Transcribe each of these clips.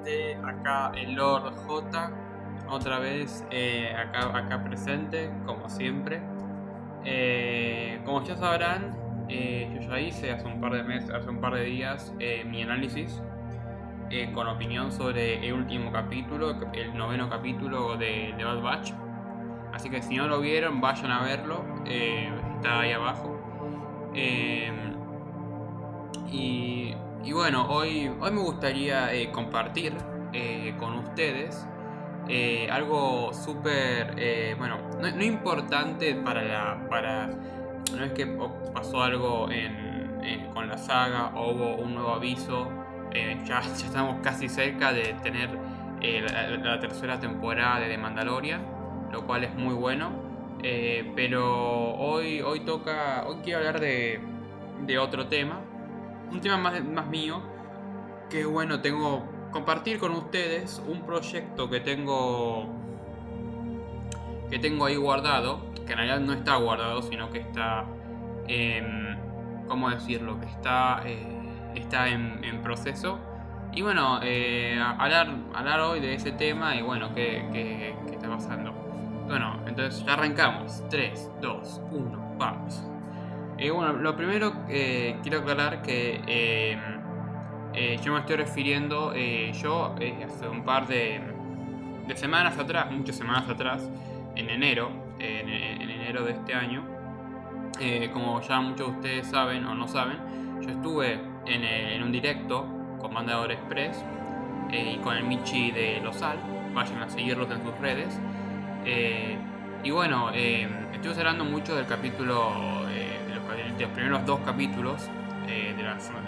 gente, acá el Lord J, otra vez acá presente, como siempre. Como ya sabrán, yo ya hice hace un par de días, mi análisis con opinión sobre el último capítulo, el 9º capítulo de Bad Batch. Así que si no lo vieron, vayan a verlo, está ahí abajo. Y bueno, hoy me gustaría compartir con ustedes algo súper, bueno, no importante no es que pasó algo con la saga o hubo un nuevo aviso, ya estamos casi cerca de tener la tercera temporada de The Mandalorian, lo cual es muy bueno, pero hoy quiero hablar de otro tema, un tema más mío, que bueno, compartir con ustedes un proyecto que tengo ahí guardado, que en realidad no está guardado, sino que está, ¿cómo decirlo? Que está en proceso. Y bueno, hablar hoy de ese tema y bueno, qué está pasando. Bueno, entonces ya arrancamos. 3, 2, 1, vamos. Bueno, lo primero quiero aclarar que yo me estoy refiriendo, hace un par de semanas atrás, muchas semanas atrás, en enero de este año, como ya muchos de ustedes saben o no saben, yo estuve en un directo con Mandador Express y con el Michi de Losal. Vayan a seguirlos en sus redes. Y bueno, estuve hablando mucho del capítulo, de los primeros 2 capítulos de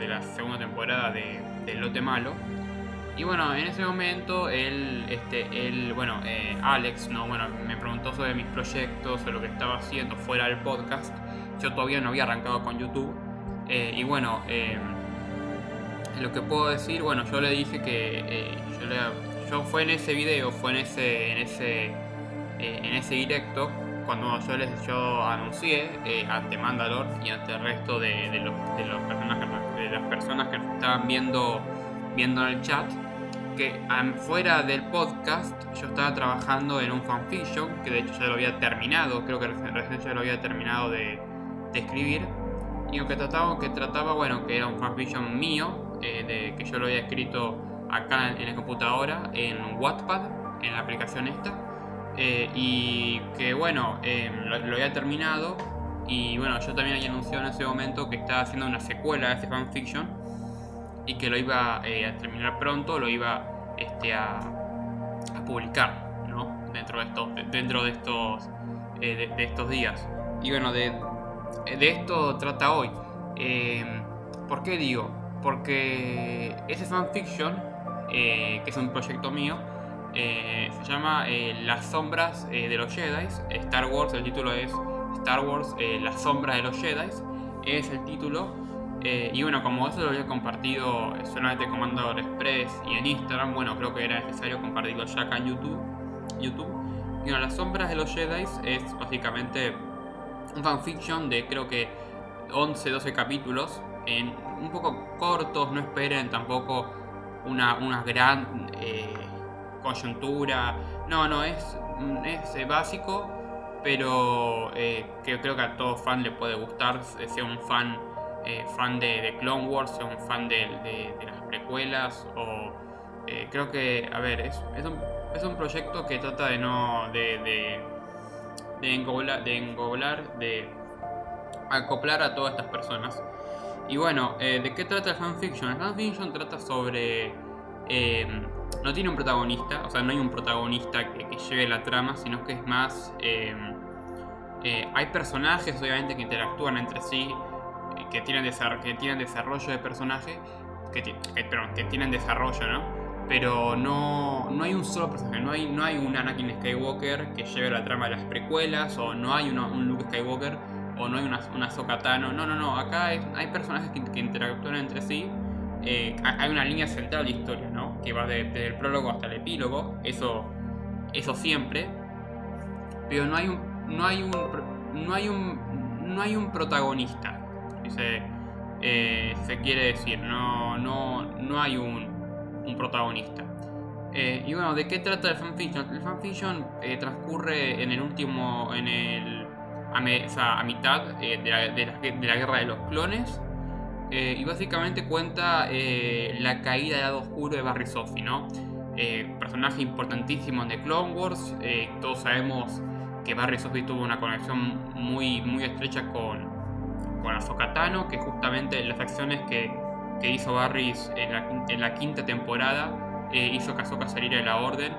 la segunda temporada de Lote Malo. Y bueno, en ese momento Alex, me preguntó sobre mis proyectos, sobre lo que estaba haciendo fuera del podcast. Yo todavía no había arrancado con YouTube. Y bueno, lo que puedo decir, bueno, yo le dije que yo fue en ese video, en ese directo, cuando yo anuncié ante Mandalor y ante el resto de las personas que nos estaban viendo en el chat, que fuera del podcast yo estaba trabajando en un fanfiction, que de hecho ya lo había terminado, creo que recién ya lo había terminado de escribir, y que trataba, bueno, que era un fanfiction mío, que yo lo había escrito acá en la computadora, en Wattpad, en la aplicación esta, y que bueno, lo había terminado, y bueno, yo también había anunciado en ese momento que estaba haciendo una secuela de ese fanfiction y que lo iba a terminar pronto, lo iba a publicar, ¿no? Dentro de estos días. Y bueno, de esto trata hoy. ¿Por qué digo? Porque ese fanfiction, que es un proyecto mío, se llama Las Sombras de los Jedi. Star Wars, el título es Star Wars, Las Sombras de los Jedi, es el título. Y bueno, como eso lo había compartido solamente con Mandador Express y en Instagram, bueno, creo que era necesario compartirlo ya acá en YouTube. Y bueno, Las Sombras de los Jedi es básicamente un fanfiction de creo que 11-12 capítulos, un poco cortos, no esperen tampoco una gran coyuntura. No, es básico, pero que creo que a todo fan le puede gustar, sea un fan de Clone Wars, sea un fan de las precuelas, o creo que, a ver, es un proyecto que trata de acoplar a todas estas personas. Y bueno, ¿de qué trata el fanfiction? El fanfiction trata sobre... no tiene un protagonista, o sea, no hay un protagonista que lleve la trama, sino que es más... hay personajes, obviamente, que interactúan entre sí, que tienen desarrollo de personaje, que tienen desarrollo, ¿no? Pero no hay un solo personaje, no hay un Anakin Skywalker que lleve la trama de las precuelas, o no hay un Luke Skywalker, o no hay una Ahsoka Tano. No, acá hay personajes que interactúan entre sí. Hay una línea central de historia, ¿no? Que va desde el prólogo hasta el epílogo, eso siempre, pero no hay un protagonista. Se quiere decir, no hay un protagonista. Y bueno, ¿de qué trata el fanfiction? El fanfiction transcurre en el último, o sea, a mitad de la guerra de los clones. Y básicamente cuenta la caída del lado oscuro de Barry Sophie, ¿no? Personaje importantísimo en The Clone Wars. Todos sabemos que Barry Sophie tuvo una conexión muy, muy estrecha con Ahsoka Tano, que justamente las acciones que hizo Barry en la quinta temporada hizo que Ahsoka saliera de la orden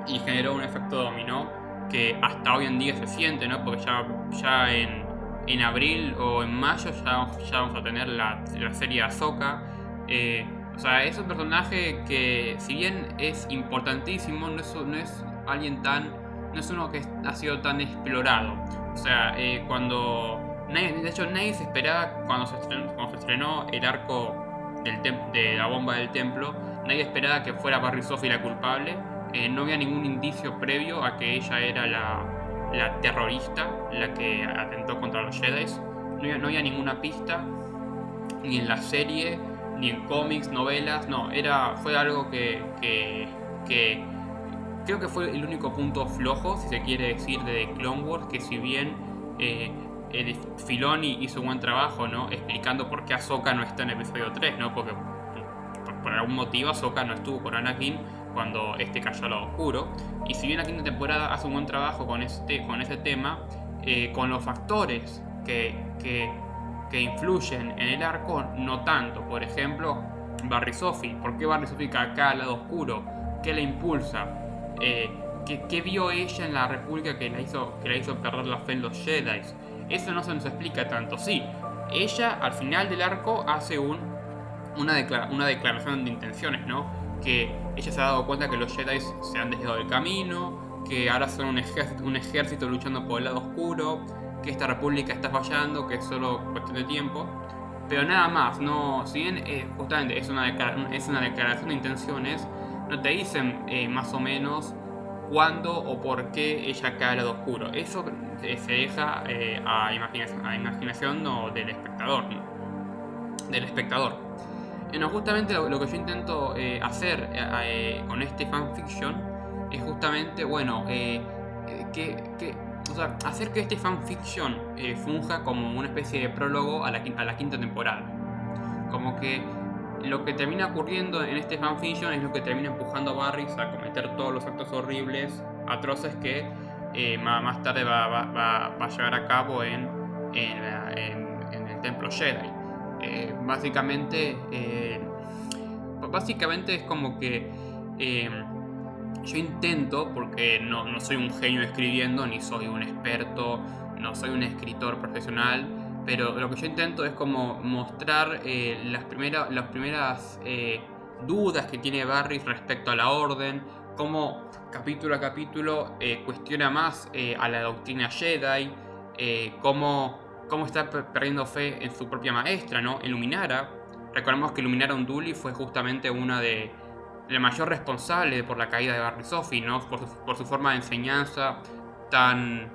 y generó un efecto dominó que hasta hoy en día se siente, ¿no? Porque ya en abril o en mayo ya vamos a tener la serie Ahsoka. O sea, es un personaje que, si bien es importantísimo, no es alguien no es uno que ha sido tan explorado. O sea, de hecho nadie se esperaba cuando se estrenó el arco de la bomba del templo, nadie esperaba que fuera Barry Sophie la culpable. No había ningún indicio previo a que ella era la terrorista, la que atentó contra los Jedi. No había ninguna pista, ni en la serie, ni en cómics, novelas. No, fue algo que creo que fue el único punto flojo, si se quiere decir, de The Clone Wars, que si bien Filoni hizo un buen trabajo, ¿no? Explicando por qué Ahsoka no está en el episodio 3, ¿no? Porque por algún motivo Ahsoka no estuvo con Anakin cuando cayó al lado oscuro. Y si bien la quinta temporada hace un buen trabajo con ese tema, con los factores que influyen en el arco, no tanto. Por ejemplo, Barry Sophie. ¿Por qué Barry Sophie cae acá al lado oscuro? ¿Qué le impulsa? ¿Qué vio ella en la República que la hizo perder la fe en los Jedi? Eso no se nos explica tanto. Sí, ella al final del arco hace una declaración de intenciones, ¿no? Que ella se ha dado cuenta que los Jedi se han desviado del camino, que ahora son un ejército luchando por el lado oscuro, que esta república está fallando, que es solo cuestión de tiempo. Pero nada más, no, si bien justamente es una declaración de intenciones, no te dicen más o menos cuándo o por qué ella cae al lado oscuro. Eso se deja a imaginación del espectador, ¿no? Del espectador. Justamente lo que yo intento hacer con este fanfiction es justamente, bueno, o sea, hacer que este fanfiction funja como una especie de prólogo a la quinta temporada. Como que lo que termina ocurriendo en este fanfiction es lo que termina empujando a Barry a cometer todos los actos horribles, atroces que más tarde va a llevar a cabo en el templo Jedi. Básicamente es como que yo intento, porque no soy un genio escribiendo, ni soy un experto, no soy un escritor profesional, pero lo que yo intento es como mostrar las primeras dudas que tiene Barry respecto a la orden, cómo capítulo a capítulo cuestiona más a la doctrina Jedi, cómo está perdiendo fe en su propia maestra, ¿no? En Luminara. Recordemos que Luminara Unduli fue justamente una de la mayor responsable por la caída de Barry Sophie, ¿no? Por su forma de enseñanza tan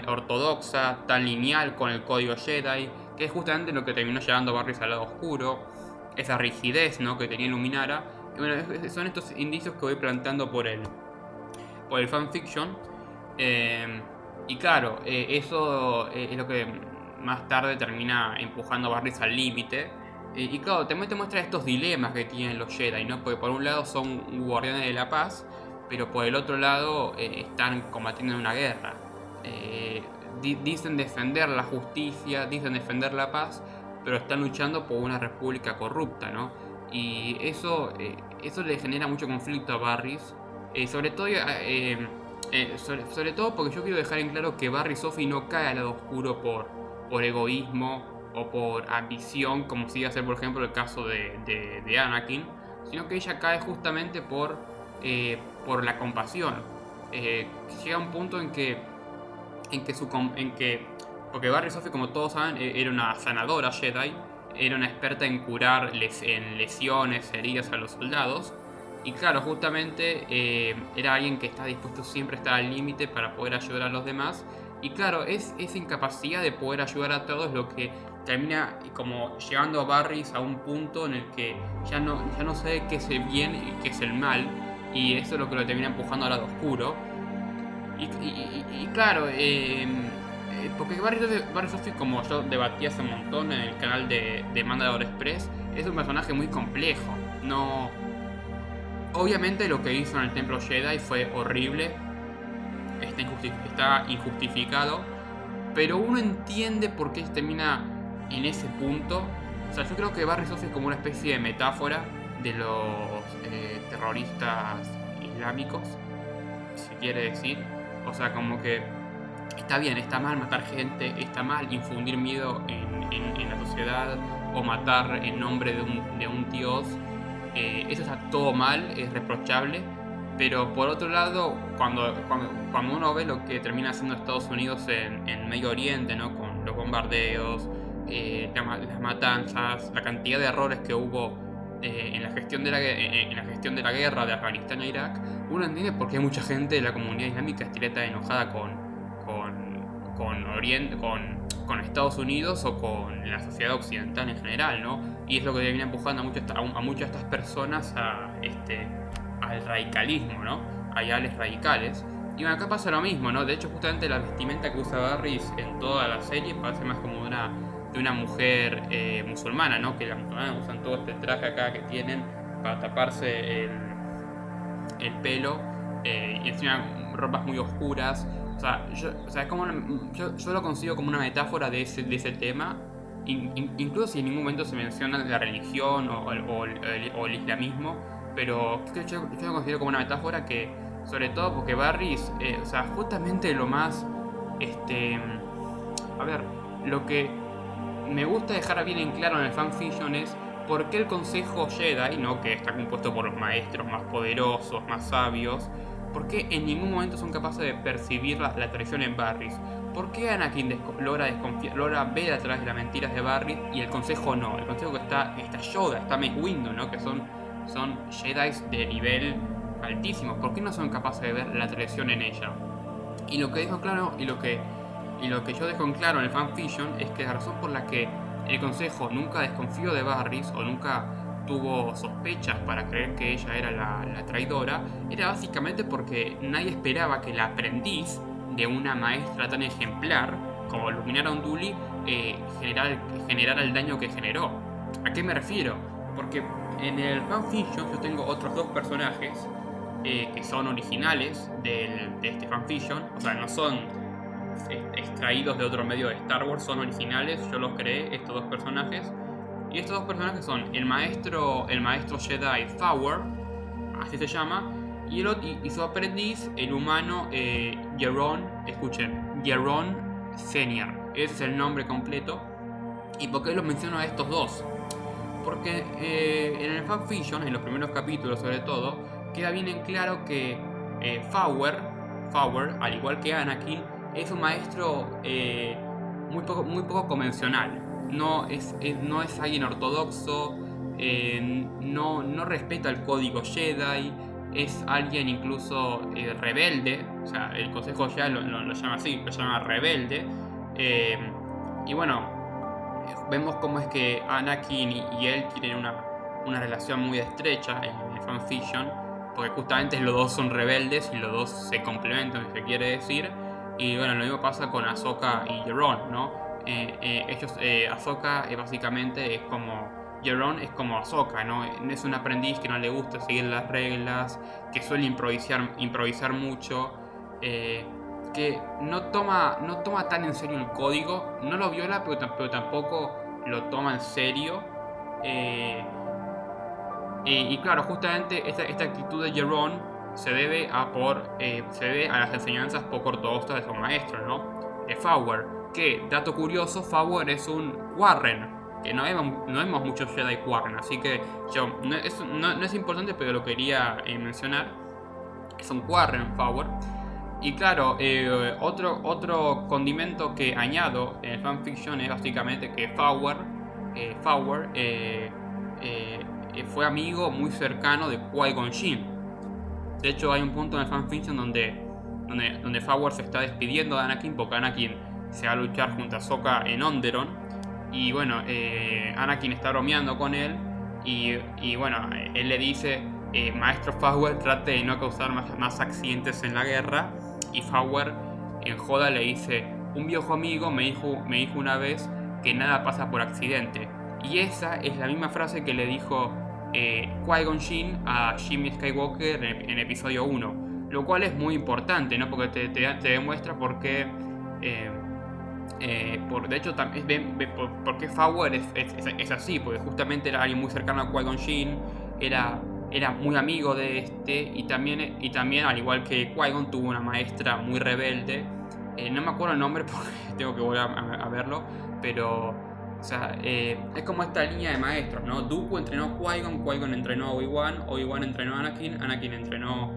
ortodoxa, tan lineal con el código Jedi, que es justamente lo que terminó llevando a Barry al lado oscuro, esa rigidez, ¿no? Que tenía Luminara. Y bueno, son estos indicios que voy planteando por el fanfiction. Y claro, eso es lo que más tarde termina empujando a Barry al límite. Y claro, te muestra estos dilemas que tienen los Jedi, ¿no? Porque por un lado son guardianes de la paz, pero por el otro lado están combatiendo en una guerra. Dicen defender la justicia, dicen defender la paz, pero están luchando por una república corrupta, ¿no? Y eso le genera mucho conflicto a Barry, sobre todo porque yo quiero dejar en claro que Barry Sophie no cae al lado oscuro por egoísmo o por ambición, como si iba a ser por ejemplo el caso de Anakin, sino que ella cae justamente por la compasión. Llega un punto en que porque Barry Sophie, como todos saben, era una sanadora Jedi, era una experta en curar en lesiones, heridas a los soldados. Y claro, justamente era alguien que está dispuesto siempre a estar al límite para poder ayudar a los demás. Y claro, es esa incapacidad de poder ayudar a todos lo que termina como llevando a Barry a un punto en el que ya no sabe qué es el bien y qué es el mal. y eso es lo que lo termina empujando al lado oscuro. Y claro, porque Barry Sophie, como yo debatí hace un montón en el canal de Mandalore Express, es un personaje muy complejo. No, obviamente lo que hizo en el Templo Jedi fue horrible, está injustificado, pero uno entiende por qué termina en ese punto. O sea, yo creo que Barry Sophie es como una especie de metáfora de los terroristas islámicos, si quiere decir. O sea, como que está bien, está mal matar gente, está mal infundir miedo en la sociedad o matar en nombre de un dios. Eso está todo mal, es reprochable. Pero por otro lado, cuando uno ve lo que termina haciendo Estados Unidos en Medio Oriente, ¿no? Con los bombardeos, las matanzas, la cantidad de errores que hubo en la gestión de la guerra de Afganistán e Irak, uno entiende por qué mucha gente de la comunidad islámica está enojada con Estados Unidos o con la sociedad occidental en general, ¿no? Y es lo que viene empujando a muchas de estas personas al radicalismo, ¿no? A ideales radicales. Y bueno, acá pasa lo mismo, ¿no? De hecho, justamente la vestimenta que usa Barris en toda la serie parece más como de una mujer musulmana, ¿no? Que las musulmanas usan todo este traje acá que tienen para taparse el pelo, y encima ropas muy oscuras. O sea, es como yo lo consigo como una metáfora de ese tema. Incluso si en ningún momento se menciona la religión o el islamismo, pero yo lo considero como una metáfora que, sobre todo porque Barris, o sea, justamente lo más, a ver, lo que me gusta dejar bien en claro en el fanfiction es por qué el Consejo Jedi, ¿no? Que está compuesto por los maestros más poderosos, más sabios, por qué en ningún momento son capaces de percibir la traición en Barris. ¿Por qué Anakin logra ver a través de las mentiras de Barris y el Consejo no? El Consejo que está Yoda, está Mace Windu, ¿no? Que son Jedi de nivel altísimo. ¿Por qué no son capaces de ver la traición en ella? Y lo que dejo claro, y lo que yo dejo en claro en el fanfiction es que la razón por la que el Consejo nunca desconfió de Barris o nunca tuvo sospechas para creer que ella era la traidora, era básicamente porque nadie esperaba que la aprendiz de una maestra tan ejemplar como Luminara Unduli generara el daño que generó. ¿A qué me refiero? Porque en el fanfiction yo tengo otros dos personajes que son originales de este fanfiction, o sea, no son extraídos de otro medio de Star Wars, son originales, yo los creé, estos dos personajes. Y estos dos personajes son el maestro Jedi Fowler, así se llama, y su aprendiz, el humano Geron, escuchen, Geron Senior. Ese es el nombre completo. ¿Y por qué los menciono a estos dos? Porque en el fanfiction, en los primeros capítulos sobre todo, queda bien en claro que Fowler, al igual que Anakin, es un maestro muy poco convencional. No es alguien ortodoxo, no respeta el código Jedi, es alguien incluso rebelde. O sea, el Consejo ya lo llama así, lo llama rebelde. Y bueno, vemos cómo es que Anakin y él tienen una relación muy estrecha en el fanfiction, porque justamente los dos son rebeldes y los dos se complementan, si se quiere decir. Y bueno, lo mismo pasa con Ahsoka y Geron, ¿no? Ahsoka básicamente es como Geron, es como Ahsoka, ¿no? Es un aprendiz que no le gusta seguir las reglas, que suele improvisar mucho, que no toma tan en serio el código, no lo viola, pero tampoco lo toma en serio. Y claro, justamente esta actitud de Geron se debe a las enseñanzas poco ortodoxas de su maestro, ¿no? De Fowler, que, dato curioso, Fowler es un Warren, que no vemos muchos Jedi Warren, así que no es importante, pero lo quería mencionar. Es un Warren Fowler. Y claro, otro condimento que añado en el fanfiction es básicamente que Fowler fue amigo muy cercano de Qui-Gon Jinn. De hecho, hay un punto en el fanfiction donde Fowler se está despidiendo de Anakin, porque Anakin se va a luchar junto a Ahsoka en Onderon. Y bueno, Anakin está bromeando con él. Y bueno, él le dice Maestro Fowler trate de no causar más accidentes en la guerra, y Fowler en joda le dice: un viejo amigo me dijo una vez que nada pasa por accidente. Y esa es la misma frase que le dijo Qui-Gon Jinn a Jimmy Skywalker en episodio 1, lo cual es muy importante, ¿no? Porque te demuestra por qué de hecho por qué Fowler es así, porque justamente era alguien muy cercano a Qui-Gon Jinn, era muy amigo de este, y también al igual que Qui-Gon tuvo una maestra muy rebelde. No me acuerdo el nombre porque tengo que volver a verlo, pero o sea, es como esta línea de maestros, ¿no? Dooku entrenó a Qui-Gon, Qui-Gon entrenó a Obi-Wan, Obi-Wan entrenó a Anakin, Anakin entrenó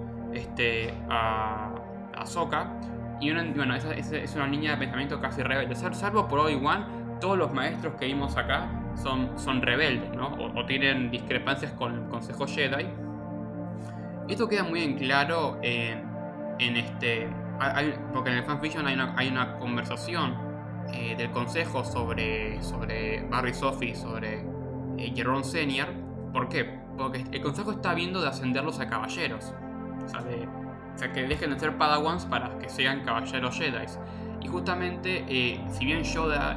a Ahsoka. Y bueno, esa es una línea de pensamiento casi rebelde. Salvo por Obi-Wan, todos los maestros que vimos acá son rebeldes, ¿no? O tienen discrepancias con el Consejo Jedi. Esto queda muy en claro porque en el fanfiction hay una conversación del Consejo sobre Barry Sophie, sobre Jerome Senior. ¿Por qué? Porque el Consejo está viendo de ascenderlos a caballeros. O sea, que dejen de ser Padawans para que sean caballeros Jedi. Y justamente, si bien Yoda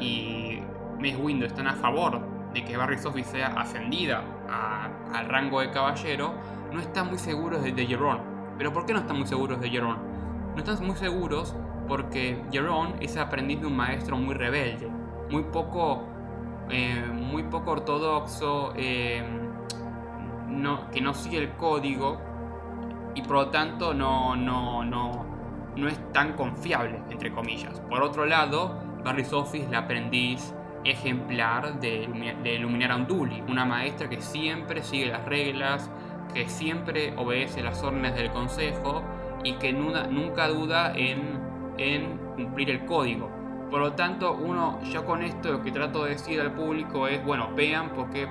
y Mace Windu están a favor de que Barry Sophie sea ascendida al rango de caballero, no están muy seguros de Jerome. ¿Pero por qué no están muy seguros de Jerome? No están muy seguros porque Jerome es aprendiz de un maestro muy rebelde, muy poco ortodoxo, que no sigue el código, y por lo tanto no es tan confiable, entre comillas. Por otro lado, Barry Sophie es la aprendiz ejemplar de Luminara Unduli, una maestra que siempre sigue las reglas, que siempre obedece las órdenes del consejo y que nunca duda en cumplir el código. Por lo tanto, yo con esto lo que trato de decir al público es, bueno, vean por qué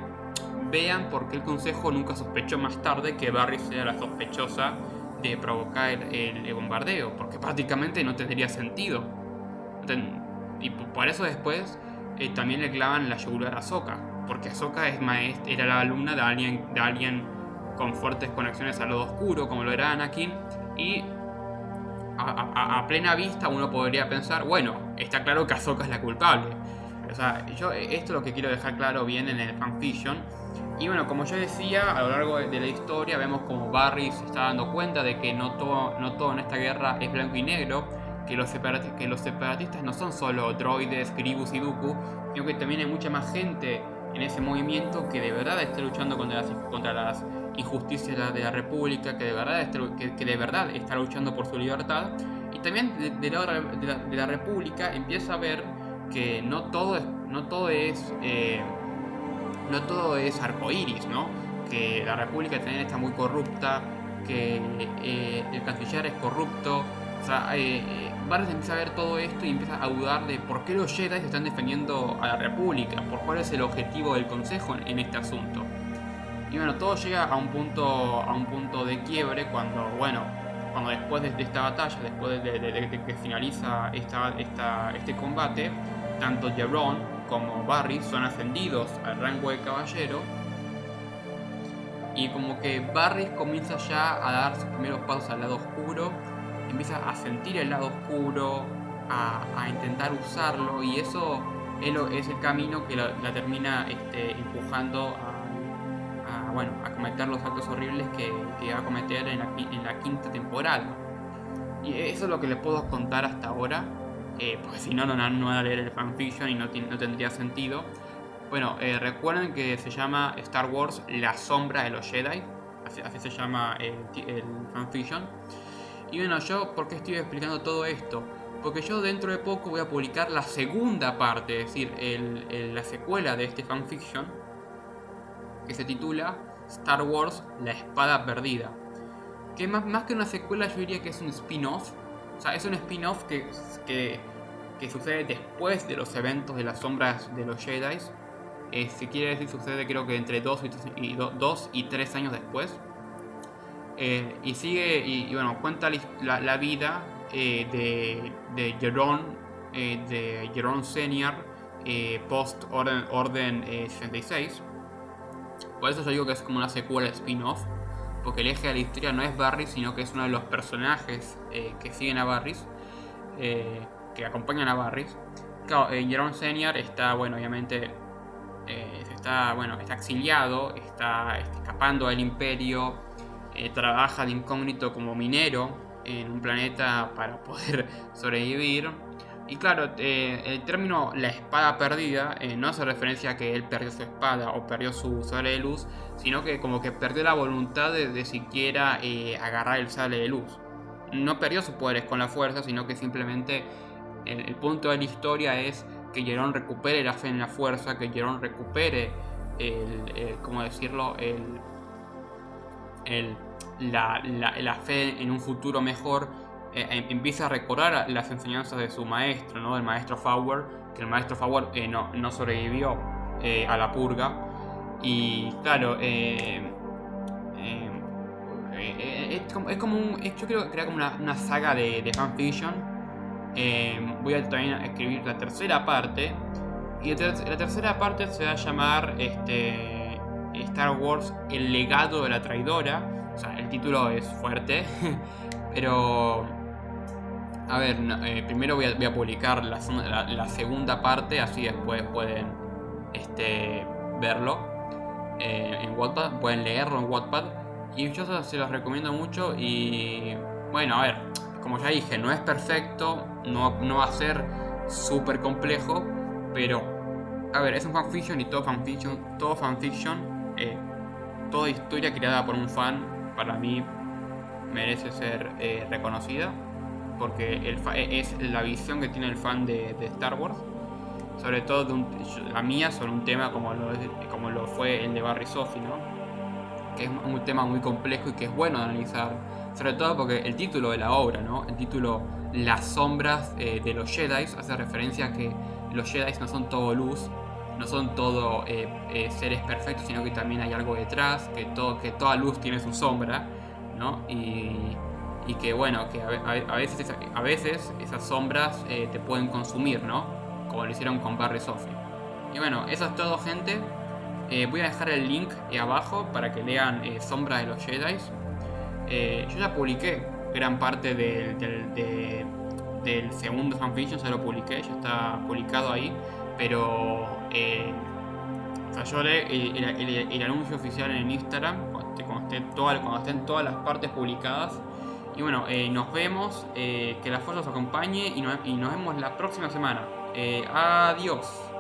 el consejo nunca sospechó más tarde que Barry sea la sospechosa de provocar el bombardeo, porque prácticamente no tendría sentido. Y por eso después también le clavan la yugular a Ahsoka, porque Ahsoka era la alumna de alguien con fuertes conexiones al lado oscuro, como lo era Anakin, y a plena vista uno podría pensar, bueno, está claro que Ahsoka es la culpable. O sea, esto es lo que quiero dejar claro bien en el fanfiction. Y bueno, como yo decía, a lo largo de la historia vemos como Barry se está dando cuenta de que no todo en esta guerra es blanco y negro, que los separatistas no son solo droides, Grievous y Dooku, sino que también hay mucha más gente en ese movimiento que de verdad está luchando contra las injusticias de la República, que de verdad está luchando por su libertad. Y también de la República empieza a ver que no todo es arcoíris, ¿no? Que la República también está muy corrupta, que el canciller es corrupto. O sea, Barry empieza a ver todo esto y empieza a dudar de por qué los Jedi están defendiendo a la República, por cuál es el objetivo del Consejo en este asunto. Y bueno, todo llega a un punto de quiebre cuando después de esta batalla, después de que finaliza este combate, tanto Jerome como Barry son ascendidos al rango de caballero, y como que Barry comienza ya a dar sus primeros pasos al lado oscuro, empieza a sentir el lado oscuro, a intentar usarlo, y eso es el camino que la termina empujando a cometer los actos horribles que va a cometer en la quinta temporada. Y eso es lo que les puedo contar hasta ahora, porque si no van a leer el fanfiction y no tendría sentido. Bueno, recuerden que se llama Star Wars La Sombra de los Jedi, así se llama el fanfiction. Y bueno, ¿por qué estoy explicando todo esto? Porque yo dentro de poco voy a publicar la segunda parte, es decir, la secuela de este fanfiction, que se titula Star Wars La Espada Perdida. Que más que una secuela yo diría que es un spin-off. O sea, es un spin-off que sucede después de los eventos de las sombras de los Jedi. Si quiere decir, sucede creo que entre 2 y 3 años después. Y sigue, y bueno, cuenta la vida de Jerome Senior post Orden 66. Por eso yo digo que es como una secuela spin-off, porque el eje de la historia no es Barrys, sino que es uno de los personajes que siguen a Barrys, que acompañan a Barrys. Claro, Jerome Senior está, bueno, obviamente está exiliado, está escapando del imperio, trabaja de incógnito como minero en un planeta para poder sobrevivir. Y claro, el término la espada perdida no hace referencia a que él perdió su espada o perdió su sable de luz, sino que como que perdió la voluntad de siquiera agarrar el sable de luz. No perdió sus poderes con la fuerza, sino que simplemente el punto de la historia es que Jerón recupere la fe en la fuerza, que Jerón recupere ¿cómo decirlo? La fe en un futuro mejor. Empieza a recordar las enseñanzas de su maestro, ¿no? Del maestro Fowler, que el maestro Fowler no sobrevivió a la purga. Y claro, es como yo creo que crea como una saga de fanfiction. Voy a también escribir la tercera parte. Y la tercera parte se va a llamar Star Wars: El legado de la traidora. O sea, el título es fuerte. Pero a ver, primero voy a publicar la segunda parte, así después pueden verlo en Wattpad, pueden leerlo en Wattpad. Y yo se los recomiendo mucho. Y bueno, a ver, como ya dije, no es perfecto, no va a ser súper complejo, pero a ver, es un fanfiction y todo fanfiction, toda historia creada por un fan, para mí merece ser reconocida, porque es la visión que tiene el fan de Star Wars, sobre todo la mía, sobre un tema como lo fue el de Barry Sophie, ¿no? Que es un tema muy complejo y que es bueno de analizar, sobre todo porque el título de la obra, ¿no? El título Las sombras de los Jedi hace referencia a que los Jedi no son todo luz, no son todo seres perfectos, sino que también hay algo detrás, que toda luz tiene su sombra, ¿no? Y que bueno, que a veces esas sombras te pueden consumir, ¿no? Como lo hicieron con Barry Sophie. Y bueno, eso es todo, gente. Voy a dejar el link abajo para que lean Sombra de los Jedi. Yo ya publiqué gran parte del segundo fanfiction, ya lo publiqué, ya está publicado ahí. Pero o sea, yo haré el anuncio oficial en Instagram cuando estén todas las partes publicadas. Y bueno, nos vemos, que la fuerza os acompañe y nos vemos la próxima semana. Adiós.